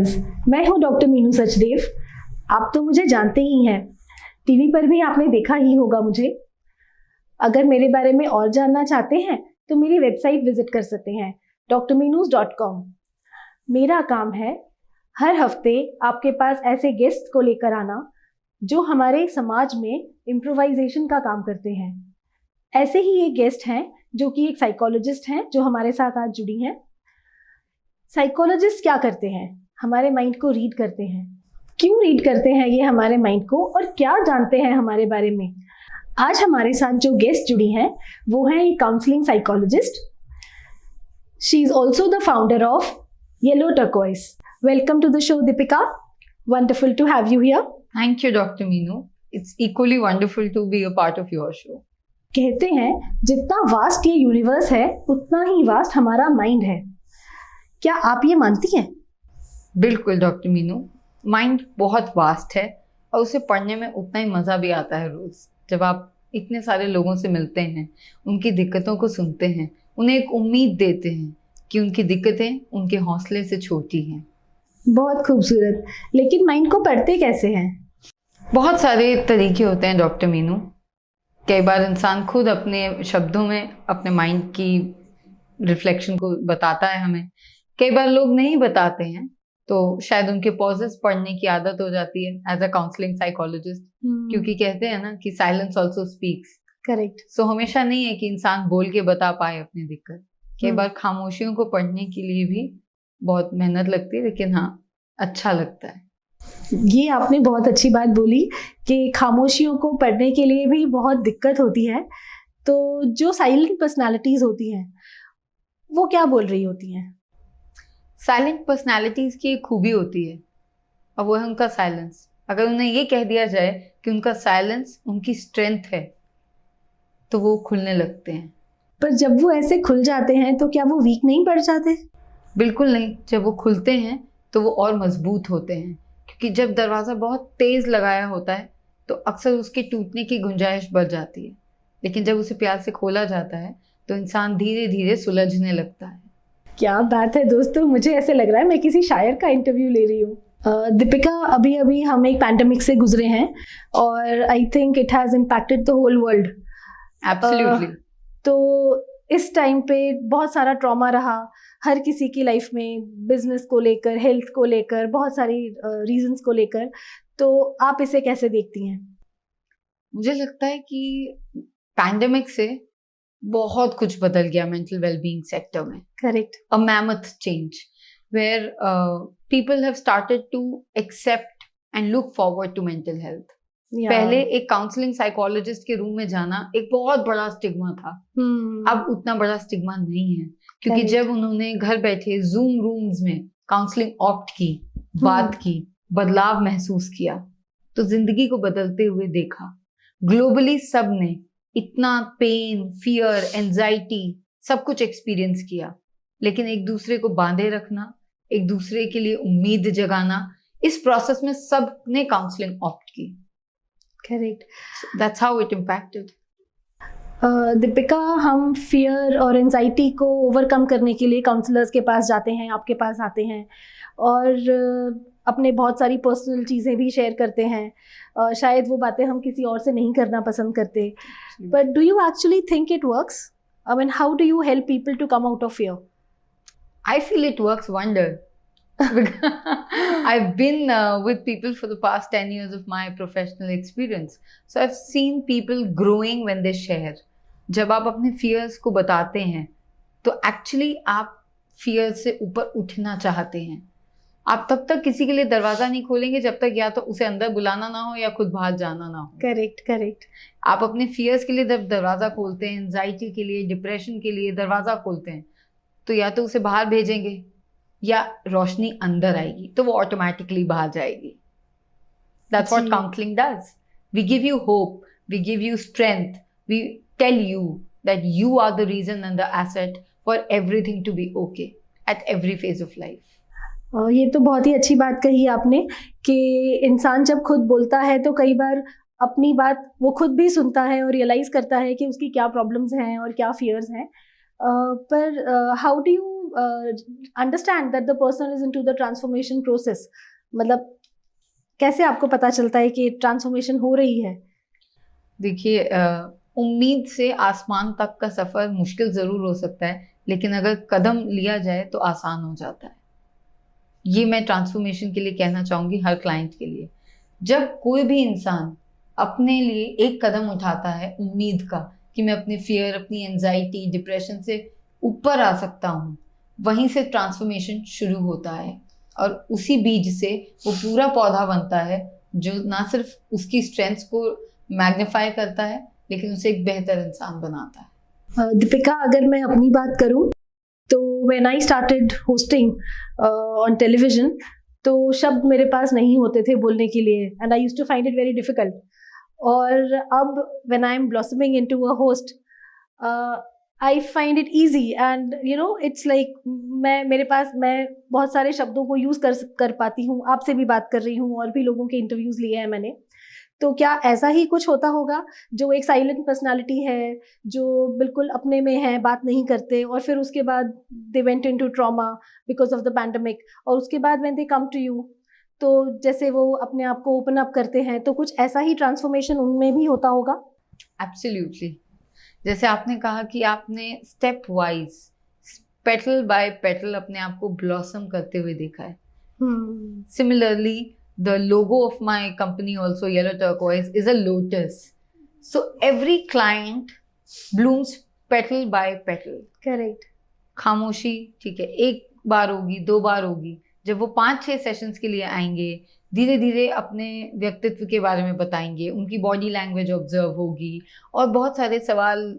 Listeners, मैं हूं doctor Meenu Sachdev. आप तो मुझे जानते ही हैं, टीवी पर भी आपने देखा ही होगा मुझे। अगर मेरे बारे में और जानना चाहते हैं तो मेरी वेबसाइट विजिट कर सकते हैं drmeenus.com। मेरा काम है हर हफ्ते आपके पास ऐसे गेस्ट को लेकर आना जो हमारे समाज में इम्प्रोवाइजेशन का काम करते हैं। ऐसे ही एक गेस्ट हैं जो कि एक साइकोलॉजिस्ट हैं जो हमारे साथ आज जुड़ी हैं। साइकोलॉजिस्ट क्या करते हैं? हमारे माइंड को रीड करते हैं। क्यों रीड करते हैं ये हमारे माइंड को, और क्या जानते हैं हमारे बारे में? आज हमारे साथ जो गेस्ट जुड़ी हैं वो हैं एक counselling psychologist. She is also the founder of Yellow Turquoise. Welcome to the show Deepika, wonderful to have you here. Thank you, Dr. Meenu. It's equally wonderful to be a part of your show. कहते हैं जितना vast ये universe है उतना ही vast हमारा mind है। क्या आप ये मानती हैं? बिल्कुल डॉक्टर मीनू, माइंड बहुत वास्ट है और उसे पढ़ने में उतना ही मज़ा भी आता है। रोज़ जब आप इतने सारे लोगों से मिलते हैं, उनकी दिक्कतों को सुनते हैं, उन्हें एक उम्मीद देते हैं कि उनकी दिक्कतें उनके हौसले से छोटी हैं। बहुत खूबसूरत। लेकिन माइंड को पढ़ते कैसे हैं? बहुत सारे तरीके होते हैं डॉक्टर मीनू। कई बार इंसान खुद अपने शब्दों में अपने माइंड की रिफ्लेक्शन को बताता है हमें। कई बार लोग नहीं बताते हैं तो शायद उनके पॉजेस पढ़ने की आदत हो जाती है एज अ काउंसलिंग साइकोलॉजिस्ट, क्योंकि कहते हैं ना कि साइलेंस ऑल्सो स्पीक्स। करेक्ट। सो हमेशा नहीं है कि इंसान बोल के बता पाए अपनी दिक्कत। कई बार खामोशियों को पढ़ने के लिए भी बहुत मेहनत लगती है, लेकिन हाँ, अच्छा लगता है। ये आपने बहुत अच्छी बात बोली कि खामोशियों को पढ़ने के लिए भी बहुत दिक्कत होती है। तो जो साइलेंट पर्सनालिटीज होती हैं वो क्या बोल रही होती हैं? साइलेंट पर्सनालिटीज की एक खूबी होती है और वो है उनका साइलेंस। अगर उन्हें ये कह दिया जाए कि उनका साइलेंस उनकी स्ट्रेंथ है तो वो खुलने लगते हैं। पर जब वो ऐसे खुल जाते हैं तो क्या वो वीक नहीं पड़ जाते? बिल्कुल नहीं। जब वो खुलते हैं तो वो और मजबूत होते हैं, क्योंकि जब दरवाज़ा बहुत तेज़ लगाया होता है तो अक्सर उसके टूटने की गुंजाइश बढ़ जाती है, लेकिन जब उसे प्यार से खोला जाता है तो इंसान धीरे धीरे सुलझने लगता है। क्या बात है दोस्तों, मुझे ऐसे लग रहा है मैं किसी शायर का इंटरव्यू ले रही हूँ। दीपिका, अभी अभी हम एक पैंडेमिक से गुजरे हैं और I think it has impacted the whole world. Absolutely. तो इस टाइम पे बहुत सारा ट्रॉमा रहा हर किसी की लाइफ में, बिजनेस को लेकर, हेल्थ को लेकर, बहुत सारी रीजंस को लेकर। तो आप इसे कैसे देखती हैं? मुझे लगता है कि पैंडेमिक से बहुत कुछ बदल गया मेंटल वेलबींग सेक्टर में। Correct. A mammoth change where people have started to accept and look forward to mental health. पहले एक काउंसलिंग साइकोलॉजिस्ट के रूम में जाना एक बहुत बड़ा स्टिग्मा था। अब उतना बड़ा स्टिग्मा नहीं है, क्योंकि जब उन्होंने घर बैठे जूम रूम्स में काउंसलिंग ऑप्ट की, बात की, बदलाव महसूस किया, तो जिंदगी को बदलते हुए देखा। ग्लोबली सब ने इतना पेन, फियर, एंजाइटी सब कुछ एक्सपीरियंस किया, लेकिन एक दूसरे को बांधे रखना, एक दूसरे के लिए उम्मीद जगाना, इस प्रोसेस में सब ने काउंसलिंग ऑप्ट की। Correct. That's how it impacted. Deepika, हम फियर और एंजाइटी को ओवरकम करने के लिए काउंसलर्स के पास जाते हैं, आपके पास आते हैं और अपने बहुत सारी पर्सनल चीज़ें भी शेयर करते हैं। शायद वो बातें हम किसी और से नहीं करना पसंद करते। But do you actually think it works? I mean, how do you help people to come out of fear? I feel it works wonder. I've been with people for the past 10 years of my professional experience. So I've seen people growing when they share. जब आप अपने fears को बताते हैं तो actually आप fear से ऊपर उठना चाहते हैं। आप तब तक किसी के लिए दरवाज़ा नहीं खोलेंगे जब तक या तो उसे अंदर बुलाना ना हो या खुद बाहर जाना ना हो। Correct, correct. आप अपने fears के लिए जब दरवाज़ा खोलते हैं, एंजाइटी के लिए, डिप्रेशन के लिए दरवाज़ा खोलते हैं, तो या तो उसे बाहर भेजेंगे या रोशनी अंदर आएगी, तो वो ऑटोमेटिकली बाहर जाएगी। That's what counseling does. We give you hope, we give you strength, we tell you that you are the reason and the asset for everything to be okay at every phase of life. ये तो बहुत ही अच्छी बात कही आपने कि इंसान जब खुद बोलता है तो कई बार अपनी बात वो खुद भी सुनता है और रियलाइज करता है कि उसकी क्या प्रॉब्लम्स हैं और क्या फियर्स हैं। पर how do you understand that the person is into the transformation process? मतलब कैसे आपको पता चलता है कि ट्रांसफॉर्मेशन हो रही है? देखिए, उम्मीद से आसमान तक का सफर मुश्किल जरूर हो सकता है, लेकिन अगर कदम लिया जाए तो आसान हो जाता है। ये मैं ट्रांसफॉर्मेशन के लिए कहना चाहूंगी, हर क्लाइंट के लिए। जब कोई भी इंसान अपने लिए एक कदम उठाता है उम्मीद का कि मैं अपने फियर, अपनी एंजाइटी, डिप्रेशन से ऊपर आ सकता हूँ, वहीं से ट्रांसफॉर्मेशन शुरू होता है। और उसी बीज से वो पूरा पौधा बनता है जो ना सिर्फ उसकी स्ट्रेंथ्स को मैग्नीफाई करता है, लेकिन उसे एक बेहतर इंसान बनाता है। दीपिका, अगर मैं अपनी बात करूं तो when I started hosting on television, तो शब्द मेरे पास नहीं होते थे बोलने के लिए, and I used to find it very difficult. और अब when I am blossoming into a host, I find it easy, and you know it's like मैं बहुत सारे शब्दों को यूज़ कर पाती हूँ। आपसे भी बात कर रही हूँ, और भी लोगों के इंटरव्यूज़ लिए हैं मैंने। तो क्या ऐसा ही कुछ होता होगा? जो एक साइलेंट पर्सनालिटी है, जो बिल्कुल अपने में है, बात नहीं करते, और फिर उसके बाद they went into trauma because of the pandemic, और उसके बाद when they come to you, तो जैसे वो अपने आप को ओपन अप करते हैं, तो कुछ ऐसा ही ट्रांसफॉर्मेशन उनमें भी होता होगा? एब्सोल्युटली। जैसे आपने कहा कि आपने stepwise, petal by petal अपने आप को ब्लॉसम करते हुए देखा है। Similarly, the logo of my company also, yellow turquoise, is a lotus. So every client blooms petal by petal. Correct. खामोशी, ठीक है, एक बार होगी, 2 बार होगी। जब वो 5-6 सेशंस के लिए आएंगे, धीरे धीरे अपने व्यक्तित्व के बारे में बताएंगे, उनकी बॉडी लैंग्वेज ऑब्जर्व होगी, और बहुत सारे सवाल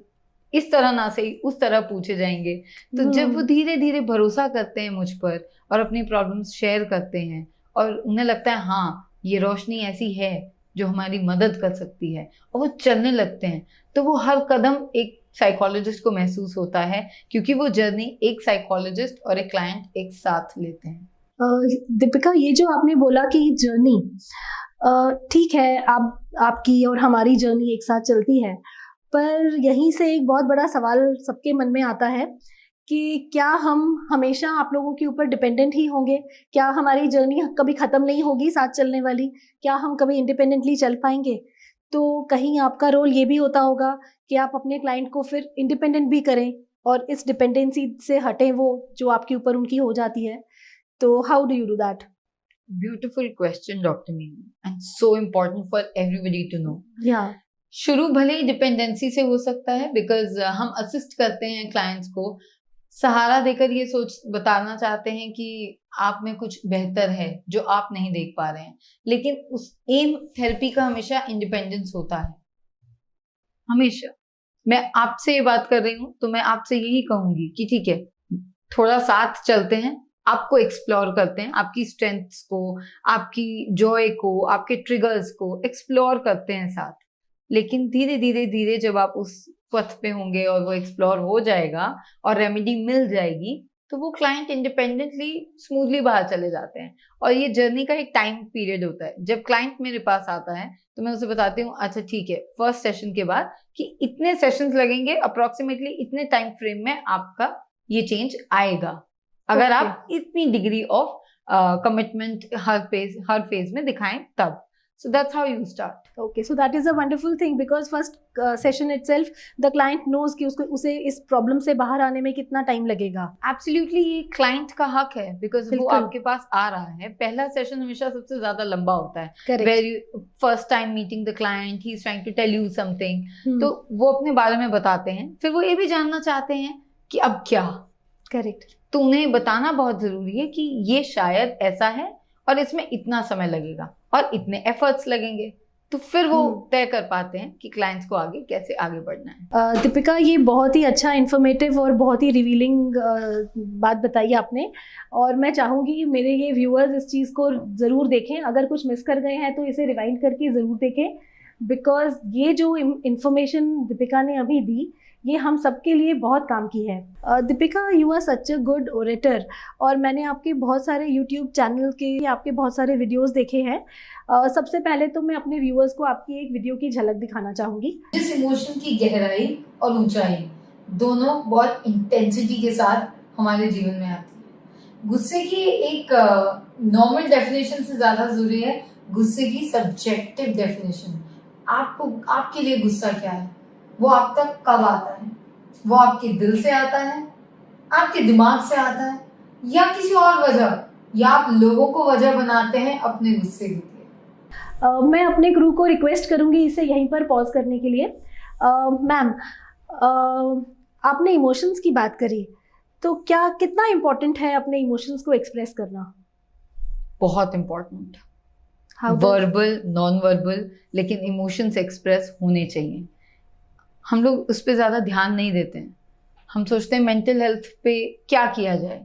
इस तरह ना सही उस तरह पूछे जाएंगे। तो जब वो धीरे धीरे भरोसा करते हैं मुझ पर और अपनी प्रॉब्लम्स शेयर करते हैं, और उन्हें लगता है हाँ ये रोशनी ऐसी है जो हमारी मदद कर सकती है, और वो चलने लगते हैं, तो वो हर कदम एक साइकोलॉजिस्ट को महसूस होता है, क्योंकि वो जर्नी एक साइकोलॉजिस्ट और एक क्लाइंट एक साथ लेते हैं। दीपिका, ये जो आपने बोला कि जर्नी, ठीक है, आपकी और हमारी जर्नी एक साथ चलती है, पर यहीं से एक बहुत बड़ा सवाल सबके मन में आता है कि क्या हम हमेशा आप लोगों के ऊपर डिपेंडेंट ही होंगे? क्या हमारी जर्नी कभी ख़त्म नहीं होगी साथ चलने वाली? क्या हम कभी इंडिपेंडेंटली चल पाएंगे? तो कहीं आपका रोल ये भी होता होगा कि आप अपने क्लाइंट को फिर इंडिपेंडेंट भी करें, और इस डिपेंडेंसी से हटें वो जो आपके ऊपर उनकी हो जाती है। तो how do you do that? Beautiful question doctor Meenu, and so important for everybody to know. या शुरू भले ही डिपेंडेंसी से हो सकता है, बिकॉज हम असिस्ट करते हैं क्लाइंट्स को, सहारा देकर ये सोच बताना चाहते हैं कि आप में कुछ बेहतर है जो आप नहीं देख पा रहे हैं, लेकिन उस एम थेरेपी का हमेशा इंडिपेंडेंस होता है। हमेशा मैं आपसे ये बात कर रही हूँ तो मैं आपसे यही कहूंगी कि ठीक है, थोड़ा साथ चलते हैं, आपको एक्सप्लोर करते हैं, आपकी स्ट्रेंथ्स को, आपकी जॉय को, आपके ट्रिगर्स को एक्सप्लोर करते हैं साथ। लेकिन धीरे धीरे धीरे जब आप उस पथ पे होंगे और वो एक्सप्लोर हो जाएगा और रेमेडी मिल जाएगी, तो वो क्लाइंट इंडिपेंडेंटली स्मूथली बाहर चले जाते हैं। और ये जर्नी का एक टाइम पीरियड होता है। जब क्लाइंट मेरे पास आता है तो मैं उसे बताती हूँ, अच्छा ठीक है, फर्स्ट सेशन के बाद कि इतने सेशंस लगेंगे, अप्रोक्सीमेटली इतने टाइम फ्रेम में आपका ये चेंज आएगा, अगर आप इतनी degree of commitment her phase में दिखाएं तब। So that's how you start. Okay, so that is a wonderful thing, because first session itself the client knows कि उसे इस प्रॉब्लम से बाहर आने में कितना टाइम लगेगा। Absolutely, ये क्लाइंट का हक है, बिकॉज वो आपके पास आ रहा है। पहला सेशन हमेशा सबसे ज्यादा लंबा होता है। Correct. Where you first time meeting the client, he is trying to tell you something. तो वो अपने बारे में बताते हैं, फिर वो ये भी जानना चाहते हैं कि अब क्या। करेक्ट। तो उन्हें बताना बहुत जरूरी है कि ये शायद ऐसा है और इसमें इतना समय लगेगा और इतने एफर्ट्स लगेंगे, तो फिर वो तय कर पाते हैं कि क्लाइंट्स को आगे कैसे आगे बढ़ना है। दीपिका, ये बहुत ही अच्छा, इन्फॉर्मेटिव और बहुत ही रिवीलिंग बात बताई आपने, और मैं चाहूँगी मेरे ये व्यूअर्स इस चीज़ को ज़रूर देखें। अगर कुछ मिस कर गए हैं तो इसे रिवाइंड करके ज़रूर देखें, बिकॉज ये जो इन्फॉर्मेशन दीपिका ने अभी दी, ये हम सबके लिए बहुत काम की है। Deepika, you are such a good orator, और मैंने आपके बहुत सारे यूट्यूब चैनल के आपके बहुत सारे वीडियोस देखे हैं। सबसे पहले तो मैं अपने व्यूअर्स को आपकी एक वीडियो की झलक दिखाना चाहूँगी। जिस इमोशन की गहराई और ऊंचाई दोनों बहुत इंटेंसिटी के साथ हमारे जीवन में आती है। गुस्से की एक नॉर्मल डेफिनेशन से ज्यादा जरूरी है गुस्से की सब्जेक्टिव डेफिनेशन। आपको, आपके लिए गुस्सा क्या है, वो आप तक कब आता है, वो आपके दिल से आता है, आपके दिमाग से आता है, या किसी और वजह, या आप लोगों को वजह बनाते हैं अपने गुस्से के लिए। मैं अपने क्रू को रिक्वेस्ट करूंगी इसे यहीं पर पॉज करने के लिए। मैम, आपने इमोशंस की बात करी, तो क्या कितना इम्पोर्टेंट है अपने इमोशंस को एक्सप्रेस करना? बहुत important, How does- verbal non verbal, लेकिन इमोशंस एक्सप्रेस होने चाहिए। हम लोग उस पर ज्यादा ध्यान नहीं देते हैं। हम सोचते हैं मेंटल हेल्थ पे क्या किया जाए।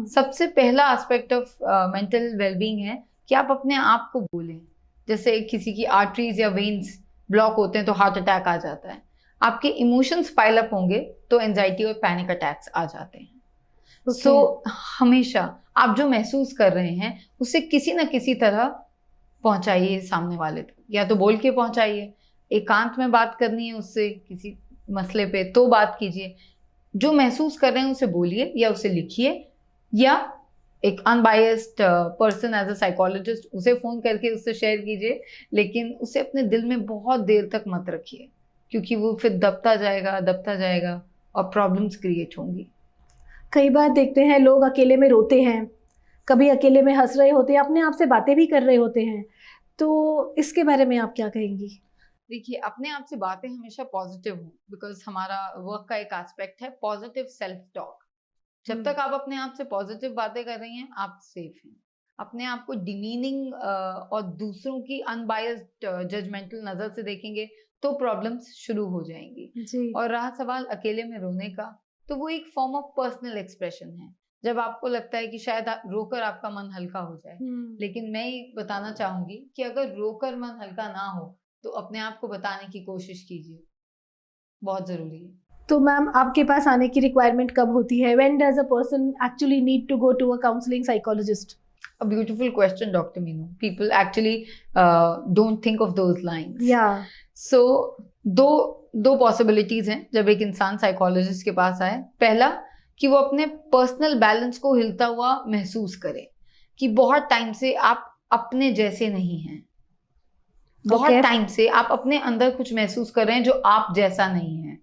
सबसे पहला एस्पेक्ट ऑफ मेंटल वेलबींग है कि आप अपने आप को बोलें। जैसे किसी की आर्टरीज या वेन्स ब्लॉक होते हैं तो हार्ट अटैक आ जाता है, आपके इमोशंस पाइल अप होंगे तो एंजाइटी और पैनिक अटैक्स आ जाते हैं। सो हमेशा आप जो महसूस कर रहे हैं उसे किसी ना किसी तरह पहुंचाइए सामने वाले तक, या तो बोल के पहुंचाइए, एकांत में बात करनी है उससे किसी मसले पे तो बात कीजिए, जो महसूस कर रहे हैं उसे बोलिए या उसे लिखिए, या एक unbiased person as a psychologist उसे फोन करके उससे शेयर कीजिए, लेकिन उसे अपने दिल में बहुत देर तक मत रखिए, क्योंकि वो फिर दबता जाएगा और प्रॉब्लम्स क्रिएट होंगी। कई बार देखते हैं लोग अकेले में रोते हैं, कभी अकेले में हंस रहे होते हैं, अपने आप से बातें भी कर रहे होते हैं, तो इसके बारे में आप क्या कहेंगी? देखिए, अपने आप से बातें हमेशा पॉजिटिव हो, बिकॉज हमारा वर्क का एक एस्पेक्ट है पॉजिटिव सेल्फ टॉक। जब तक आप अपने आप से पॉजिटिव बातें कर रही हैं आप सेफ हैं। अपने आप को डिमीनिंग और दूसरों की अनबायस्ड जजमेंटल नजर से देखेंगे तो प्रॉब्लम्स शुरू हो जाएंगी जी। और रहा सवाल अकेले में रोने का, तो वो एक फॉर्म ऑफ पर्सनल एक्सप्रेशन है। जब आपको लगता है कि शायद रोकर आपका मन हल्का हो जाए, लेकिन मैं ये बताना चाहूंगी कि अगर रोकर मन हल्का ना हो तो अपने आप को बताने की कोशिश कीजिए, बहुत जरूरी है। तो मैम, आपके पास आने की रिक्वायरमेंट कब होती है? When does a person actually need to go to a counseling psychologist? A beautiful question, Dr. Meenu. People actually don't think of those lines. Yeah. So दो पॉसिबिलिटीज हैं जब एक इंसान साइकोलॉजिस्ट के पास आए। पहला कि वो अपने पर्सनल बैलेंस को हिलता हुआ महसूस करे कि बहुत टाइम से आप अपने जैसे नहीं हैं, बहुत टाइम से आप अपने अंदर कुछ महसूस कर रहे हैं जो आप जैसा नहीं है।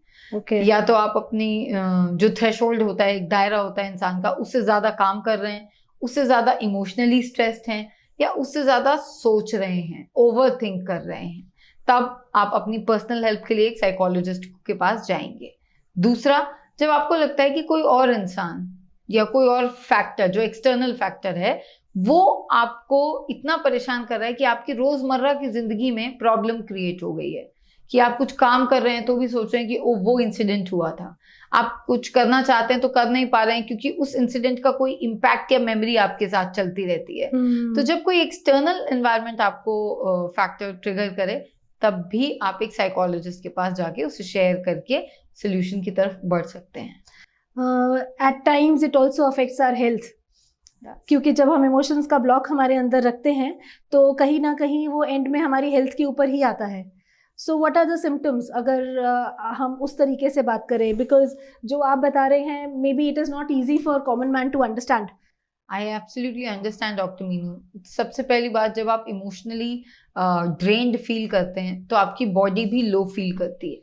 या तो आप अपनी जो थ्रेशोल्ड होता है, एक दायरा होता है इंसान का, उससे ज्यादा काम कर रहे हैं, उससे ज्यादा इमोशनली स्ट्रेस्ड हैं, या उससे ज्यादा सोच रहे हैं, ओवर थिंक कर रहे हैं, तब आप अपनी पर्सनल हेल्प के लिए एक साइकोलॉजिस्ट के पास जाएंगे। दूसरा, जब आपको लगता है कि कोई और इंसान या कोई और फैक्टर जो एक्सटर्नल फैक्टर है वो आपको इतना परेशान कर रहा है कि आपकी रोजमर्रा की जिंदगी में प्रॉब्लम क्रिएट हो गई है, कि आप कुछ काम कर रहे हैं तो भी सोच रहे हैं कि वो इंसिडेंट हुआ था, आप कुछ करना चाहते हैं तो कर नहीं पा रहे हैं क्योंकि उस इंसिडेंट का कोई इम्पैक्ट या मेमोरी आपके साथ चलती रहती है। तो जब कोई एक्सटर्नल एनवायरनमेंट आपको फैक्टर ट्रिगर करे, तब भी आप एक साइकोलॉजिस्ट के पास जाके उसे शेयर करके सोल्यूशन की तरफ बढ़ सकते हैं। At times it also affects our health, क्योंकि जब हम इमोशंस का ब्लॉक हमारे अंदर रखते हैं तो कहीं ना कहीं वो एंड में हमारी हेल्थ के ऊपर ही आता है। So what are the symptoms, अगर हम उस तरीके से बात करें, बिकॉज जो आप बता रहे हैं maybe it is not easy for common man to understand. I absolutely understand doctor Meenu. सबसे पहली बात, जब आप इमोशनली ड्रेन्ड फील करते हैं तो आपकी बॉडी भी लो फील करती है,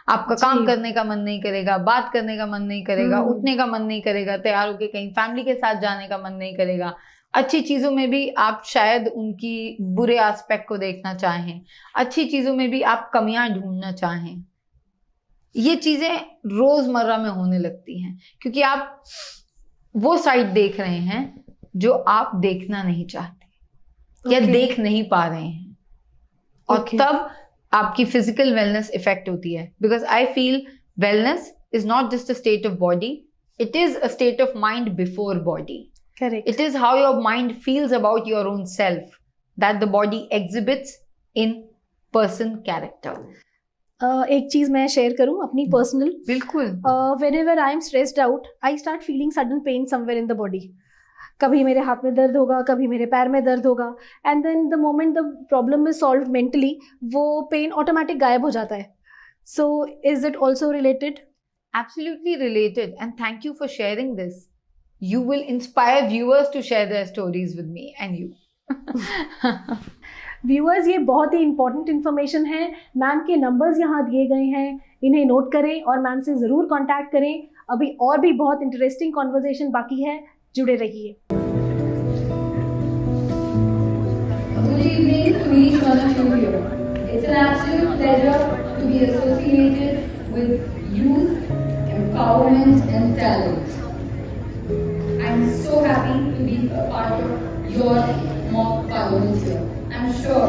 आपका काम करने का मन नहीं करेगा, बात करने का मन नहीं करेगा, उठने का मन नहीं करेगा, तैयार होकर कहीं फैमिली के साथ जाने का मन नहीं करेगा, अच्छी चीजों में भी आप शायद उनकी बुरे एस्पेक्ट को देखना चाहें, अच्छी चीजों में भी आप कमियां ढूंढना चाहें। ये चीजें रोजमर्रा में होने लगती हैं क्योंकि आप वो साइड देख रहे हैं जो आप देखना नहीं चाहते या देख नहीं पा रहे हैं, और तब आपकी फिजिकल वेलनेस इफेक्ट होती है। Because I feel wellness is not just a state of body, it is a state of mind before body. Correct. It is how your mind feels about your own self that the body exhibits in person character. एक चीज मैं share करूं अपनी personal. बिल्कुल। Whenever I am stressed out, I start feeling sudden pain somewhere in the body. कभी मेरे हाथ में दर्द होगा, कभी मेरे पैर में दर्द होगा, and then the moment the problem is solved mentally, वो पेन ऑटोमेटिक गायब हो जाता है। So is it also related? Absolutely related, and thank you for sharing this. you will inspire viewers to share their stories with me and you. Viewers, ये बहुत ही important information है। Ma'am के numbers यहाँ दिए गए हैं, इन्हें नोट करें और मैम से ज़रूर कांटेक्ट करें। अभी और भी बहुत इंटरेस्टिंग कॉन्वर्सेशन बाकी है, जुड़े रहिए। Good evening to each one of you here. It's an absolute pleasure to be associated with youth, empowerment and talent. I'm so happy to be a part of your mock parliament here. I'm sure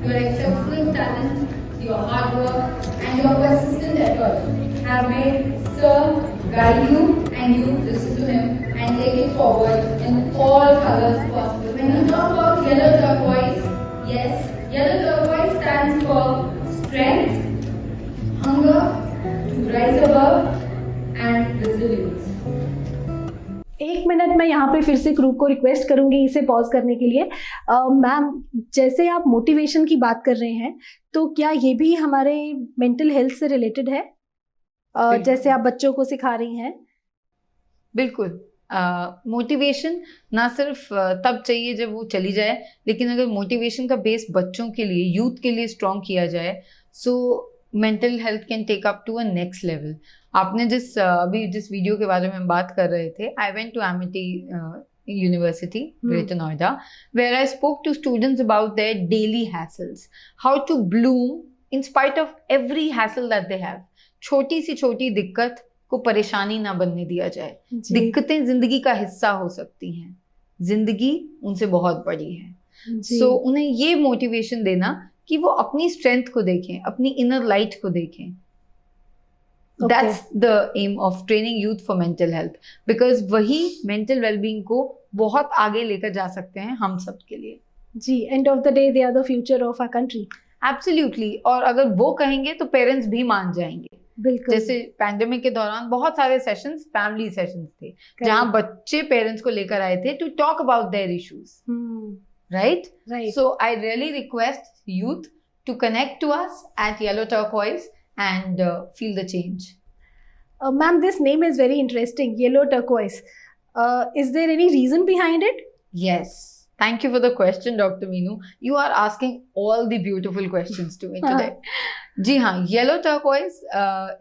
your exceptional talent, your hard work and your persistent effort have made Sir guide you and you listen to him and take it forward in all colors possible. When you talk about yellow turquoise, yes, yellow turquoise stands for strength, hunger, to rise above and resilience. 1 minute मैं यहाँ पे फिर से group को request करूंगी इसे pause करने के लिए। मैम, जैसे आप मोटिवेशन की बात कर रहे हैं, तो क्या ये भी हमारे मेंटल हेल्थ से रिलेटेड है? जैसे आप बच्चों को सिखा रही हैं। बिल्कुल। मोटिवेशन ना सिर्फ तब चाहिए जब वो चली जाए, लेकिन अगर मोटिवेशन का बेस बच्चों के लिए, यूथ के लिए स्ट्रॉन्ग किया जाए, so mental health can take up to a next level. आपने अभी जिस वीडियो के बारे में बात कर रहे थे, I went to Amity University, Greater Noida, where I spoke to students about their daily hassles, how to bloom in spite of every hassle that they have. छोटी सी छोटी दिक्कत को परेशानी ना बनने दिया जाए। दिक्कतें जिंदगी का हिस्सा हो सकती हैं, जिंदगी उनसे बहुत बड़ी है। सो उन्हें ये मोटिवेशन देना कि वो अपनी स्ट्रेंथ को देखें, अपनी इनर लाइट को देखें। That's the aim of training youth for mental health, because वही mental well-being को बहुत आगे लेकर जा सकते हैं हम सब के लिए। जी, end of the day they are the future of our country. Absolutely। और अगर वो कहेंगे तो पेरेंट्स भी मान जाएंगे। बिल्कुल। जैसे पैंडेमिक के दौरान बहुत सारे सेशंस, फैमिली सेशंस थे, जहाँ बच्चे पेरेंट्स को लेकर आए थे to talk about their issues, right? So I really request youth to connect to us at Yellow Turquoise and feel the change. Ma'am, this name is very interesting, yellow turquoise. Is there any reason behind it? Yes. Thank you for the question, Dr. Meenu. You are asking all the beautiful questions to me today. Ji haan, yellow turquoise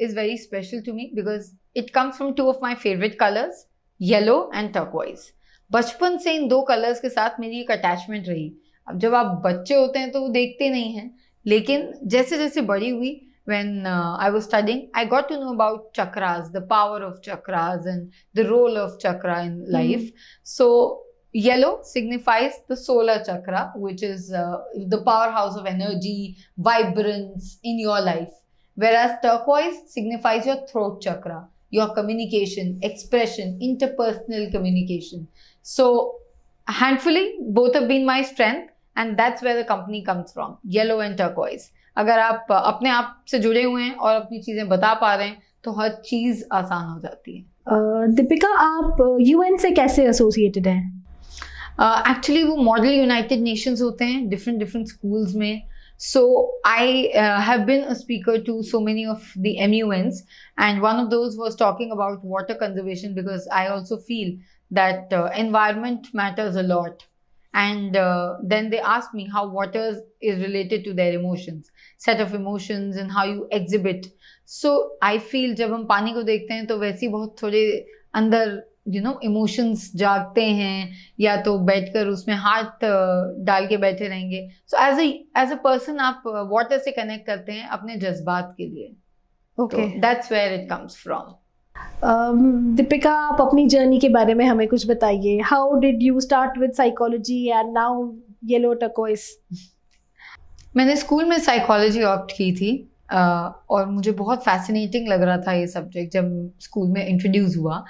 is very special to me because it comes from two of my favorite colors, yellow and turquoise. बचपन से इन दो colours के साथ मेरी एक attachment रही। अब जब आप बच्चे होते हैं तो वो देखते नहीं हैं, लेकिन जैसे जैसे बड़ी हुई, when I was studying, I got to know about chakras, the power of chakras and the role of chakra in life. So yellow signifies the solar chakra, which is the powerhouse of energy, vibrance in your life. Whereas turquoise signifies your throat chakra, your communication, expression, interpersonal communication. So handfully, both have been my strength, and that's where the company comes from, yellow and turquoise. अगर आप अपने आप से जुड़े हुए हैं और अपनी चीजें बता पा रहे हैं तो हर चीज आसान हो जाती है। दीपिका, आप यूएन से कैसे एसोसिएटेड हैं? एक्चुअली वो मॉडल यूनाइटेड नेशंस होते हैं डिफरेंट स्कूल्स में। So I have been a speaker to so many of the MUNs, and one of those was talking about water conservation, because I also feel that environment matters a lot. And then they asked me how water is related to their emotions, set of emotions and how you exhibit. So I feel जब हम पानी को देखते हैं तो वैसे ही बहुत थोड़े अंदर emotions जागते हैं, या तो बैठकर उसमें हाथ डाल के बैठे रहेंगे. So as a person आप water से connect करते हैं अपने जज्बात के लिए. Okay. So that's where it comes from. Deepika, आप अपनी जर्नी के बारे में हमें कुछ बताइए. How did you start with psychology and now yellow turquoise? मैंने स्कूल में साइकोलॉजी ऑप्ट की थी, और मुझे बहुत फैसिनेटिंग लग रहा था ये सब्जेक्ट जब स्कूल में इंट्रोड्यूस हुआ.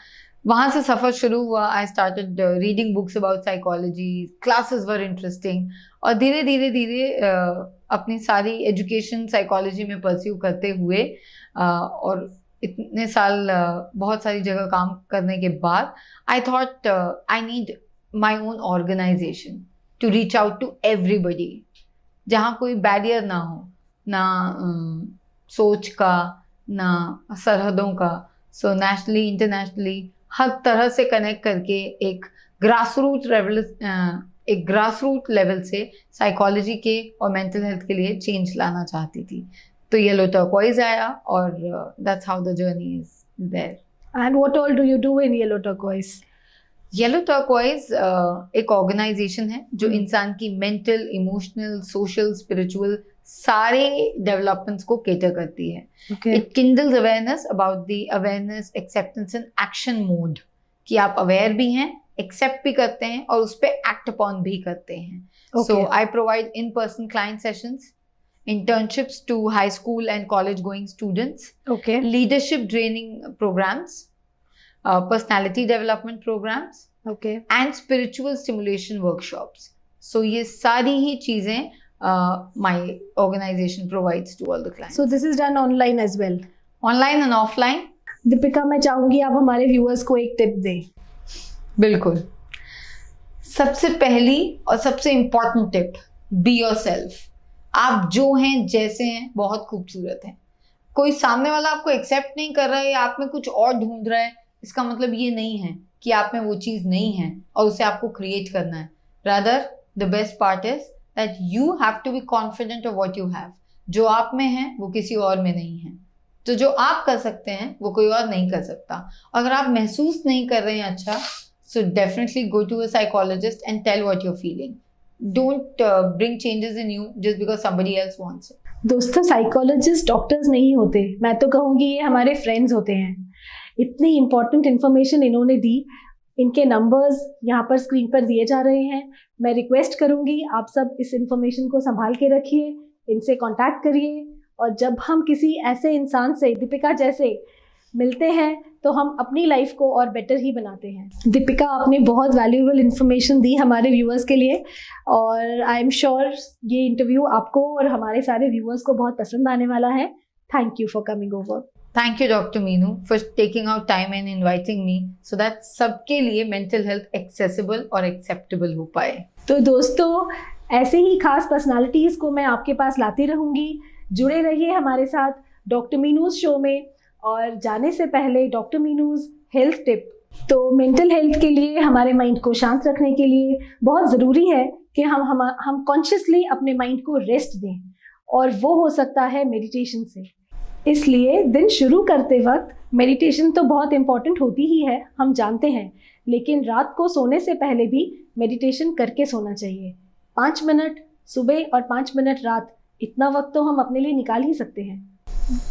वहाँ से सफ़र शुरू हुआ. I started reading books about psychology, classes were interesting, और धीरे धीरे अपनी सारी एजुकेशन साइकोलॉजी में परस्यू करते हुए और इतने साल बहुत सारी जगह काम करने के बाद I thought I need my own organisation to reach out to everybody, जहाँ कोई बैरियर ना हो, ना सोच का, ना सरहदों का. सो नेशनली, इंटरनेशनली हर तरह से कनेक्ट करके एक ग्रासरूट लेवल से साइकोलॉजी के और मेंटल हेल्थ के लिए चेंज लाना चाहती थी। तो येलो टर्कोइज आया और that's how the journey is there. And what all do you do in Yellow Turquoise? Yellow Turquoise एक ऑर्गेनाइजेशन है जो इंसान की मेंटल, इमोशनल, सोशल, स्पिरिचुअल सारे डेवलपमेंट्स को केटर करती है। Okay. It kindles awareness about the awareness, acceptance and action mode, कि आप अवेयर भी हैं, एक्सेप्ट भी करते हैं और उस पर एक्ट अपॉन भी करते हैं। Okay. So I provide in person client sessions, internships to high school and college going students, Okay. leadership training programs, personality development programs, Okay. and spiritual stimulation workshops. So ये सारी ही चीजें my organization provides to all the clients. So this is done online as well. Online and offline. Deepika, मैं चाहूंगी आप हमारे viewers को एक tip दें। बिल्कुल। सबसे पहली और सबसे इम्पोर्टेंट टिप, बी योरसेल्फ। आप जो हैं, जैसे हैं, बहुत खूबसूरत हैं। कोई सामने वाला आपको एक्सेप्ट नहीं कर रहा है या आप में कुछ और ढूंढ रहा है, इसका मतलब ये नहीं है कि आप में वो चीज़ नहीं है और उसे आपको क्रिएट करना है। Rather the best part is that you have to be confident of what you have. जो आप में है वो किसी और में नहीं है। तो जो आप कर सकते हैं वो कोई और नहीं कर सकता। अगर आप महसूस नहीं कर रहे हैं अच्छा, so definitely go to a psychologist and tell what you are feeling. Don't bring changes in you just because somebody else wants it. दोस्तों, साइकोलॉजिस्ट डॉक्टर्स नहीं होते, मैं तो कहूँगी ये हमारे फ्रेंड्स होते हैं। इतनी इम्पोर्टेंट इन्फॉर्मेशन इन्होंने दी, इनके नंबर्स यहाँ पर स्क्रीन पर दिए जा रहे हैं। मैं रिक्वेस्ट करूँगी आप सब इस इन्फॉर्मेशन को संभाल के रखिए, इनसे कांटेक्ट करिए, और जब हम किसी ऐसे इंसान से, दीपिका जैसे, मिलते हैं तो हम अपनी लाइफ को और बेटर ही बनाते हैं। दीपिका, आपने बहुत वैल्यूएबल इन्फॉर्मेशन दी हमारे व्यूअर्स के लिए, और आई एम श्योर ये इंटरव्यू आपको और हमारे सारे व्यूअर्स को बहुत पसंद आने वाला है। Thank you for coming over. Thank you, Dr. Meenu, for taking out time and inviting me so that सबके लिए mental health accessible और acceptable हो पाए। तो दोस्तों, ऐसे ही खास पर्सनालिटीज़ को मैं आपके पास लाती रहूँगी। जुड़े रहिए हमारे साथ डॉक्टर मीनूज़ शो में। और जाने से पहले डॉक्टर मीनूज़ हेल्थ टिप। तो मेंटल हेल्थ के लिए, हमारे माइंड को शांत रखने के लिए बहुत ज़रूरी है कि हम कॉन्शियसली अपने माइंड को रेस्ट दें, और वो हो सकता है मेडिटेशन से। इसलिए दिन शुरू करते वक्त मेडिटेशन तो बहुत इम्पॉर्टेंट होती ही है, हम जानते हैं, लेकिन रात को सोने से पहले भी मेडिटेशन करके सोना चाहिए। 5 मिनट सुबह और 5 मिनट रात, इतना वक्त तो हम अपने लिए निकाल ही सकते हैं।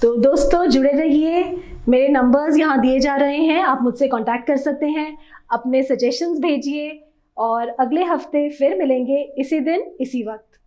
तो दोस्तों, जुड़े रहिए, मेरे नंबर्स यहाँ दिए जा रहे हैं, आप मुझसे कांटेक्ट कर सकते हैं, अपने सजेशंस भेजिए, और अगले हफ्ते फिर मिलेंगे इसी दिन इसी वक्त।